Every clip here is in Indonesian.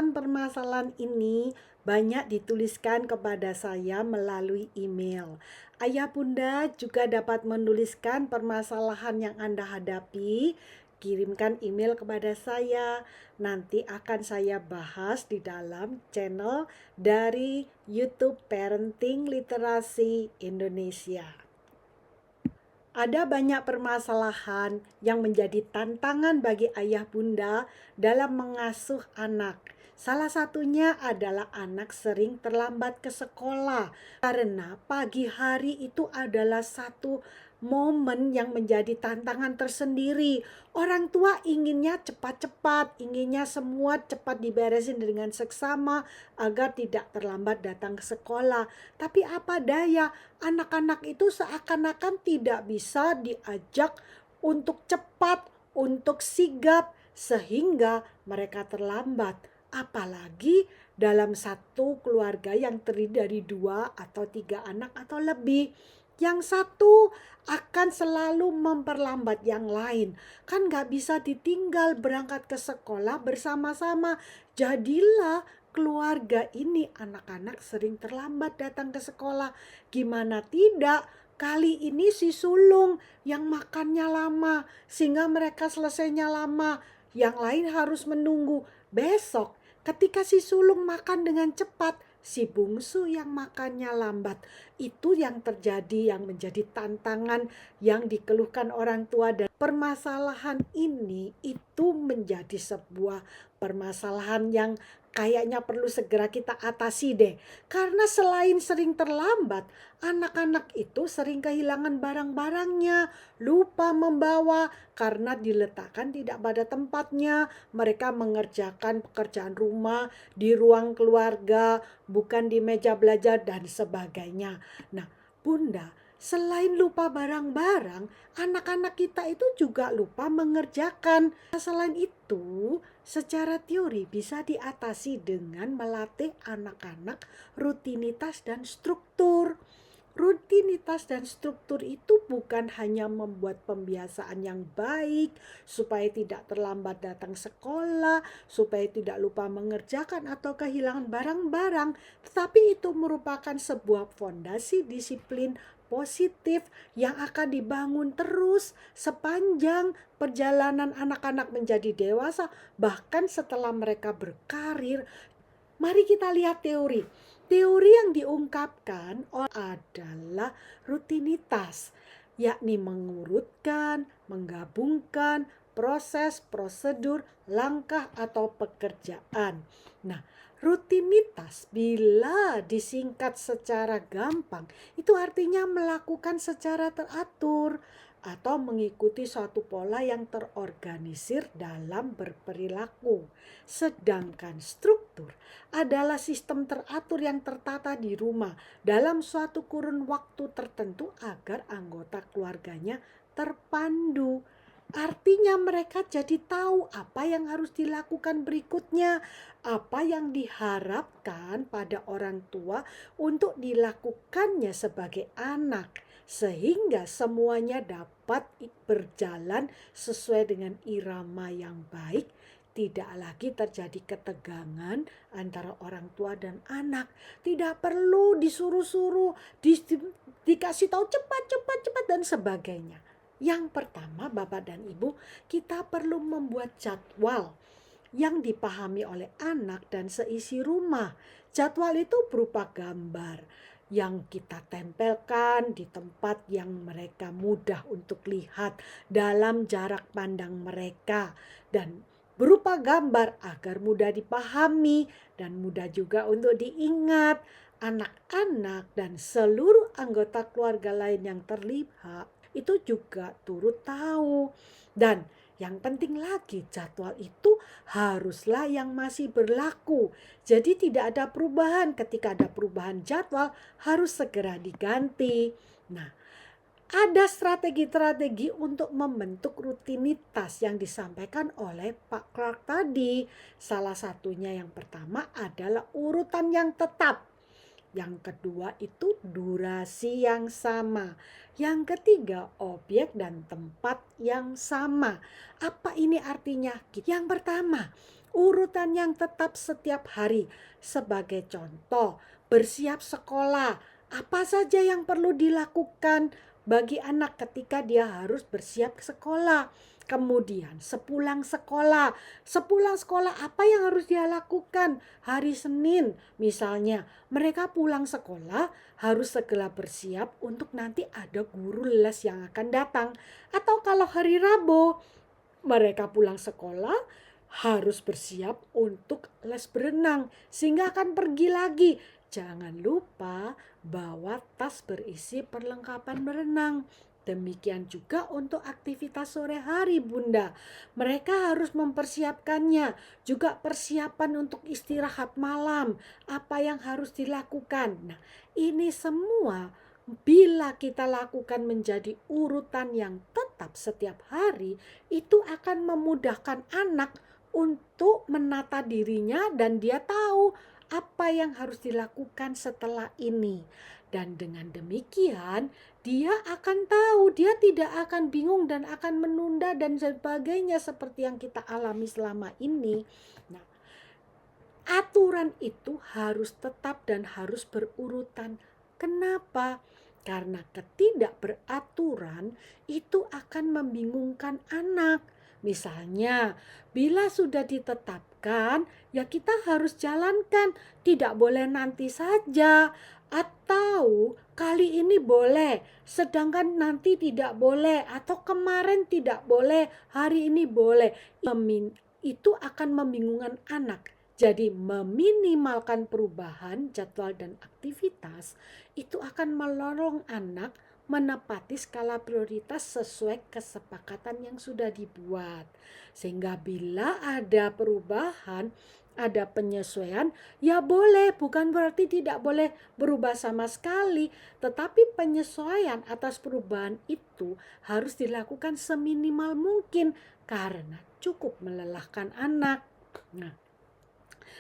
permasalahan-permasalahan ini banyak dituliskan kepada saya melalui email. Ayah bunda juga dapat menuliskan permasalahan yang Anda hadapi. Kirimkan email kepada saya. Nanti akan saya bahas di dalam channel dari YouTube Parenting Literasi Indonesia. Ada banyak permasalahan yang menjadi tantangan bagi ayah bunda dalam mengasuh anak. Salah satunya adalah anak sering terlambat ke sekolah karena pagi hari itu adalah satu momen yang menjadi tantangan tersendiri. Orang tua inginnya cepat-cepat, inginnya semua cepat diberesin dengan seksama agar tidak terlambat datang ke sekolah. Tapi apa daya, anak-anak itu seakan-akan tidak bisa diajak untuk cepat, untuk sigap, sehingga mereka terlambat. Apalagi dalam satu keluarga yang terdiri dari 2 atau 3 anak atau lebih. Yang satu akan selalu memperlambat yang lain. Kan gak bisa ditinggal berangkat ke sekolah bersama-sama. Jadilah keluarga ini anak-anak sering terlambat datang ke sekolah. Gimana tidak, kali ini si sulung yang makannya lama sehingga mereka selesainya lama. Yang lain harus menunggu. Besok ketika si sulung makan dengan cepat, si bungsu yang makannya lambat. Itu yang terjadi, yang menjadi tantangan yang dikeluhkan orang tua. Dan permasalahan ini itu menjadi sebuah permasalahan yang kayaknya perlu segera kita atasi deh. Karena selain sering terlambat, anak-anak itu sering kehilangan barang-barangnya, lupa membawa karena diletakkan tidak pada tempatnya. Mereka mengerjakan pekerjaan rumah di ruang keluarga, bukan di meja belajar dan sebagainya. Nah, bunda, selain lupa barang-barang, anak-anak kita itu juga lupa mengerjakan. Selain itu, secara teori bisa diatasi dengan melatih anak-anak rutinitas dan struktur. Rutinitas dan struktur itu bukan hanya membuat pembiasaan yang baik supaya tidak terlambat datang sekolah, supaya tidak lupa mengerjakan atau kehilangan barang-barang, tetapi itu merupakan sebuah fondasi disiplin positif yang akan dibangun terus sepanjang perjalanan anak-anak menjadi dewasa, bahkan setelah mereka berkarir. Mari kita lihat teori. Teori yang diungkapkan adalah rutinitas, yakni mengurutkan, menggabungkan proses, prosedur, langkah atau pekerjaan. Nah, rutinitas bila disingkat secara gampang, itu artinya melakukan secara teratur atau mengikuti suatu pola yang terorganisir dalam berperilaku. Sedangkan struktur adalah sistem teratur yang tertata di rumah dalam suatu kurun waktu tertentu agar anggota keluarganya terpandu. Artinya mereka jadi tahu apa yang harus dilakukan berikutnya, apa yang diharapkan pada orang tua untuk dilakukannya sebagai anak, sehingga semuanya dapat berjalan sesuai dengan irama yang baik. Tidak lagi terjadi ketegangan antara orang tua dan anak. Tidak perlu disuruh-suruh, dikasih tahu cepat dan sebagainya. Yang pertama, Bapak dan Ibu, kita perlu membuat jadwal yang dipahami oleh anak dan seisi rumah. Jadwal itu berupa gambar yang kita tempelkan di tempat yang mereka mudah untuk lihat dalam jarak pandang mereka, dan berupa gambar agar mudah dipahami dan mudah juga untuk diingat. Anak-anak dan seluruh anggota keluarga lain yang terlibat itu juga turut tahu. Dan yang penting lagi, jadwal itu haruslah yang masih berlaku. Jadi tidak ada perubahan. Ketika ada perubahan jadwal, harus segera diganti. Nah, ada strategi-strategi untuk membentuk rutinitas yang disampaikan oleh Pak Clark tadi. Salah satunya yang pertama adalah urutan yang tetap. Yang kedua itu durasi yang sama. Yang ketiga, objek dan tempat yang sama. Apa ini artinya? Yang pertama, urutan yang tetap setiap hari. Sebagai contoh, bersiap sekolah. Apa saja yang perlu dilakukan bagi anak ketika dia harus bersiap sekolah? Kemudian sepulang sekolah apa yang harus dia lakukan? Hari Senin misalnya, mereka pulang sekolah harus segera bersiap untuk nanti ada guru les yang akan datang. Atau kalau hari Rabu, mereka pulang sekolah harus bersiap untuk les berenang sehingga akan pergi lagi. Jangan lupa bawa tas berisi perlengkapan berenang. Demikian juga untuk aktivitas sore hari, Bunda. Mereka harus mempersiapkannya. Juga persiapan untuk istirahat malam. Apa yang harus dilakukan? Nah, ini semua bila kita lakukan menjadi urutan yang tetap setiap hari, itu akan memudahkan anak untuk menata dirinya dan dia tahu apa yang harus dilakukan setelah ini. Dan dengan demikian, dia akan tahu, dia tidak akan bingung dan akan menunda dan sebagainya seperti yang kita alami selama ini. Nah, aturan itu harus tetap dan harus berurutan. Kenapa? Karena ketidakberaturan itu akan membingungkan anak. Misalnya, bila sudah ditetapkan, ya kita harus jalankan. Tidak boleh nanti saja. Atau kali ini boleh, sedangkan nanti tidak boleh. Atau kemarin tidak boleh, hari ini boleh. Itu akan membingungkan anak. Jadi meminimalkan perubahan jadwal dan aktivitas itu akan menolong anak menepati skala prioritas sesuai kesepakatan yang sudah dibuat. Sehingga bila ada perubahan, ada penyesuaian, ya boleh, bukan berarti tidak boleh berubah sama sekali, tetapi penyesuaian atas perubahan itu harus dilakukan seminimal mungkin karena cukup melelahkan anak. Nah,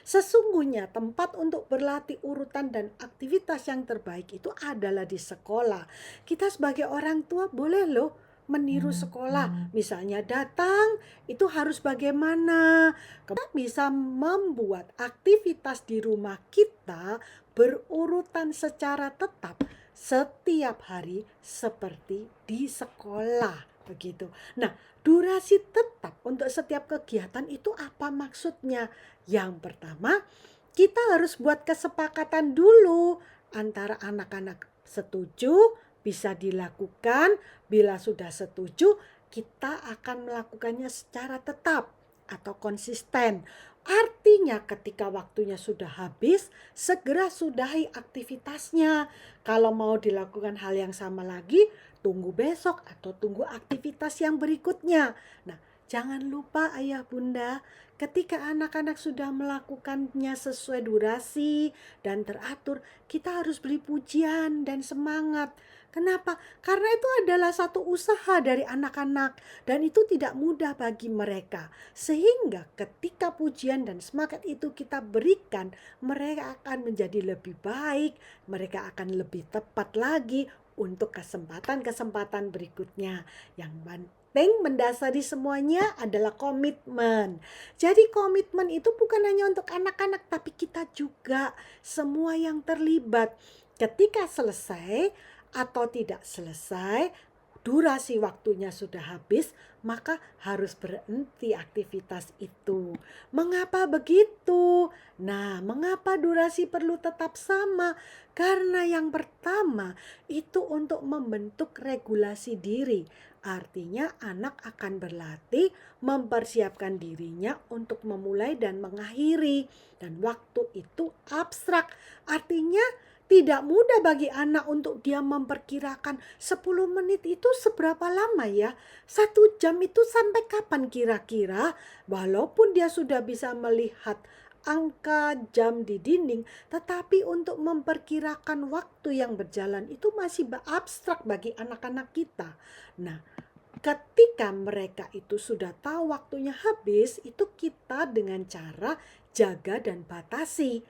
sesungguhnya tempat untuk berlatih urutan dan aktivitas yang terbaik itu adalah di sekolah. Kita sebagai orang tua boleh loh meniru sekolah. Misalnya datang itu harus bagaimana. Kita bisa membuat aktivitas di rumah kita berurutan secara tetap setiap hari seperti di sekolah. Begitu. Nah, durasi tetap untuk setiap kegiatan itu apa maksudnya? Yang pertama, kita harus buat kesepakatan dulu antara anak-anak setuju, bisa dilakukan. Bila sudah setuju, kita akan melakukannya secara tetap atau konsisten. Artinya ketika waktunya sudah habis, segera sudahi aktivitasnya. Kalau mau dilakukan hal yang sama lagi, tunggu besok atau tunggu aktivitas yang berikutnya. Nah, jangan lupa ayah bunda, ketika anak-anak sudah melakukannya sesuai durasi dan teratur, kita harus beri pujian dan semangat. Kenapa? Karena itu adalah satu usaha dari anak-anak dan itu tidak mudah bagi mereka. Sehingga ketika pujian dan semangat itu kita berikan, mereka akan menjadi lebih baik, mereka akan lebih tepat lagi untuk kesempatan-kesempatan berikutnya. Yang penting mendasari semuanya adalah komitmen. Jadi komitmen itu bukan hanya untuk anak-anak, tapi kita juga, semua yang terlibat. Ketika selesai atau tidak selesai, durasi waktunya sudah habis, maka harus berhenti aktivitas itu. Mengapa begitu? Nah, mengapa durasi perlu tetap sama? Karena yang pertama itu untuk membentuk regulasi diri. Artinya anak akan berlatih mempersiapkan dirinya untuk memulai dan mengakhiri. Dan waktu itu abstrak. Artinya tidak mudah bagi anak untuk dia memperkirakan 10 menit itu seberapa lama ya. 1 jam itu sampai kapan kira-kira. Walaupun dia sudah bisa melihat angka jam di dinding, tetapi untuk memperkirakan waktu yang berjalan itu masih abstrak bagi anak-anak kita. Nah, ketika mereka itu sudah tahu waktunya habis, itu kita dengan cara jaga dan batasi.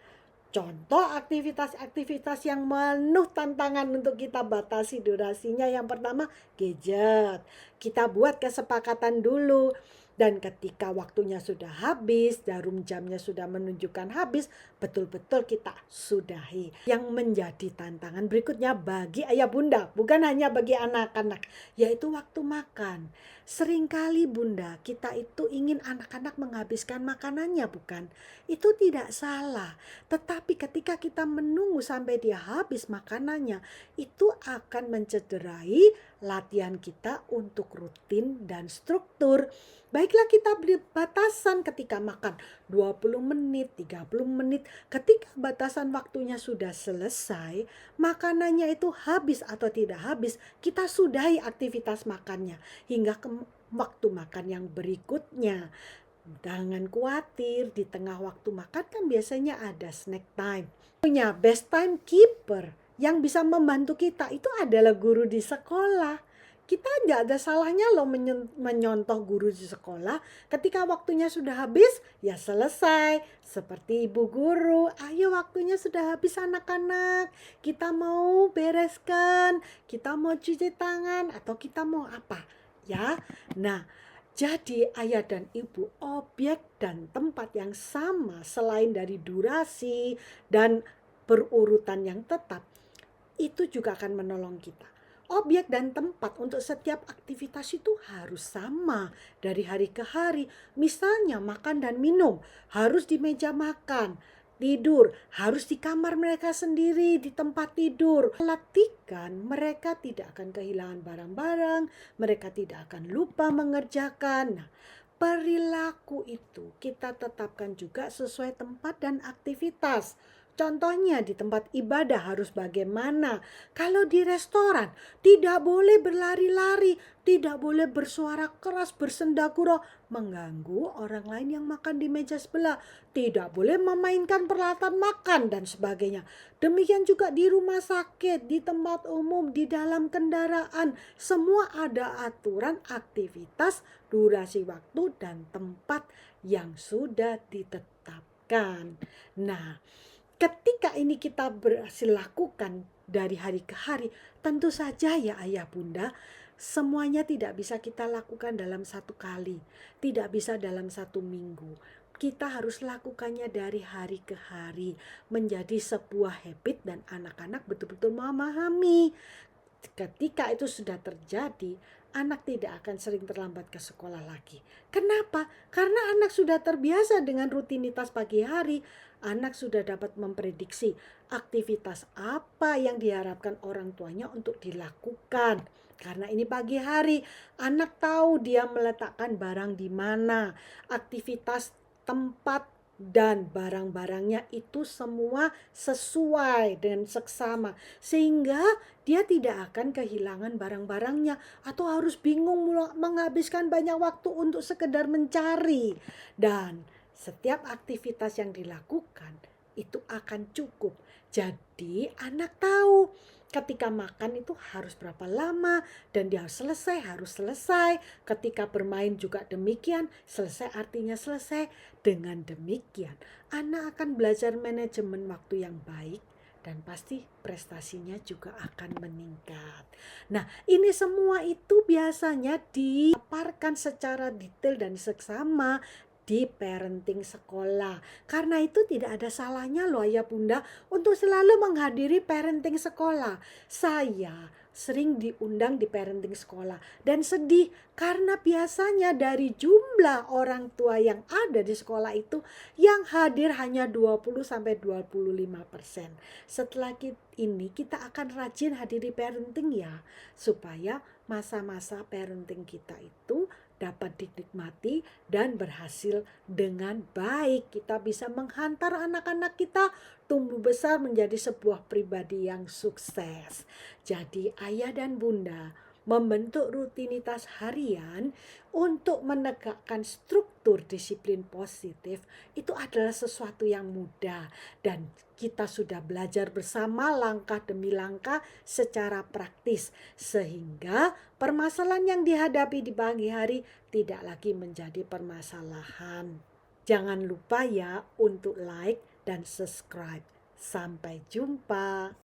Contoh aktivitas-aktivitas yang penuh tantangan untuk kita batasi durasinya. Yang pertama, gadget. Kita buat kesepakatan dulu. Dan ketika waktunya sudah habis, jarum jamnya sudah menunjukkan habis, betul-betul kita sudahi. Yang menjadi tantangan berikutnya bagi ayah bunda, bukan hanya bagi anak-anak, yaitu waktu makan. Seringkali bunda, kita itu ingin anak-anak menghabiskan makanannya, bukan? Itu tidak salah. Tetapi ketika kita menunggu sampai dia habis makanannya, itu akan mencederai latihan kita untuk rutin dan struktur. Baiklah kita beri batasan ketika makan 20 menit, 30 menit. Ketika batasan waktunya sudah selesai, makanannya itu habis atau tidak habis, kita sudahi aktivitas makannya hingga ke waktu makan yang berikutnya. Jangan khawatir, di tengah waktu makan kan biasanya ada snack time. Punya best time keeper yang bisa membantu kita itu adalah guru di sekolah. Kita nggak ada salahnya loh menyontoh guru di sekolah. Ketika waktunya sudah habis, ya selesai. Seperti ibu guru, ayo waktunya sudah habis anak-anak. Kita mau bereskan, kita mau cuci tangan, atau kita mau apa. Ya, nah jadi ayah dan ibu, objek dan tempat yang sama selain dari durasi dan berurutan yang tetap, itu juga akan menolong kita. Objek dan tempat untuk setiap aktivitas itu harus sama dari hari ke hari. Misalnya makan dan minum harus di meja makan. Tidur harus di kamar mereka sendiri, di tempat tidur. Latihkan mereka tidak akan kehilangan barang-barang, mereka tidak akan lupa mengerjakan. Nah, perilaku itu kita tetapkan juga sesuai tempat dan aktivitas. Contohnya di tempat ibadah harus bagaimana. Kalau di restoran tidak boleh berlari-lari, tidak boleh bersuara keras, bersenda-gurau, mengganggu orang lain yang makan di meja sebelah. Tidak boleh memainkan peralatan makan dan sebagainya. Demikian juga di rumah sakit, di tempat umum, di dalam kendaraan. Semua ada aturan aktivitas, durasi waktu, dan tempat yang sudah ditetapkan. Nah, ketika ini kita berhasil lakukan dari hari ke hari, tentu saja ya ayah bunda, semuanya tidak bisa kita lakukan dalam satu kali, tidak bisa dalam satu minggu. Kita harus lakukannya dari hari ke hari, menjadi sebuah habit dan anak-anak betul-betul memahami. Ketika itu sudah terjadi, anak tidak akan sering terlambat ke sekolah lagi. Kenapa? Karena anak sudah terbiasa dengan rutinitas pagi hari. Anak sudah dapat memprediksi aktivitas apa yang diharapkan orang tuanya untuk dilakukan. Karena ini pagi hari, anak tahu dia meletakkan barang di mana, aktivitas, tempat, dan barang-barangnya itu semua sesuai dan seksama, sehingga dia tidak akan kehilangan barang-barangnya atau harus bingung menghabiskan banyak waktu untuk sekedar mencari. Dan setiap aktivitas yang dilakukan itu akan cukup. Jadi anak tahu ketika makan itu harus berapa lama dan dia harus selesai. Ketika bermain juga demikian, selesai artinya selesai. Dengan demikian, anak akan belajar manajemen waktu yang baik dan pasti prestasinya juga akan meningkat. Nah, ini semua itu biasanya dipaparkan secara detail dan seksama di parenting sekolah. Karena itu tidak ada salahnya loh ayah bunda untuk selalu menghadiri parenting sekolah. Saya sering diundang di parenting sekolah dan sedih karena biasanya dari jumlah orang tua yang ada di sekolah itu yang hadir hanya 20-25%. Setelah ini kita akan rajin hadiri parenting ya, supaya masa-masa parenting kita itu dapat dinikmati dan berhasil dengan baik. Kita bisa menghantar anak-anak kita tumbuh besar menjadi sebuah pribadi yang sukses. Jadi ayah dan bunda membentuk rutinitas harian untuk menegakkan struktur disiplin positif itu adalah sesuatu yang mudah dan kita sudah belajar bersama langkah demi langkah secara praktis sehingga permasalahan yang dihadapi di pagi hari tidak lagi menjadi permasalahan. Jangan lupa ya untuk like dan subscribe. Sampai jumpa.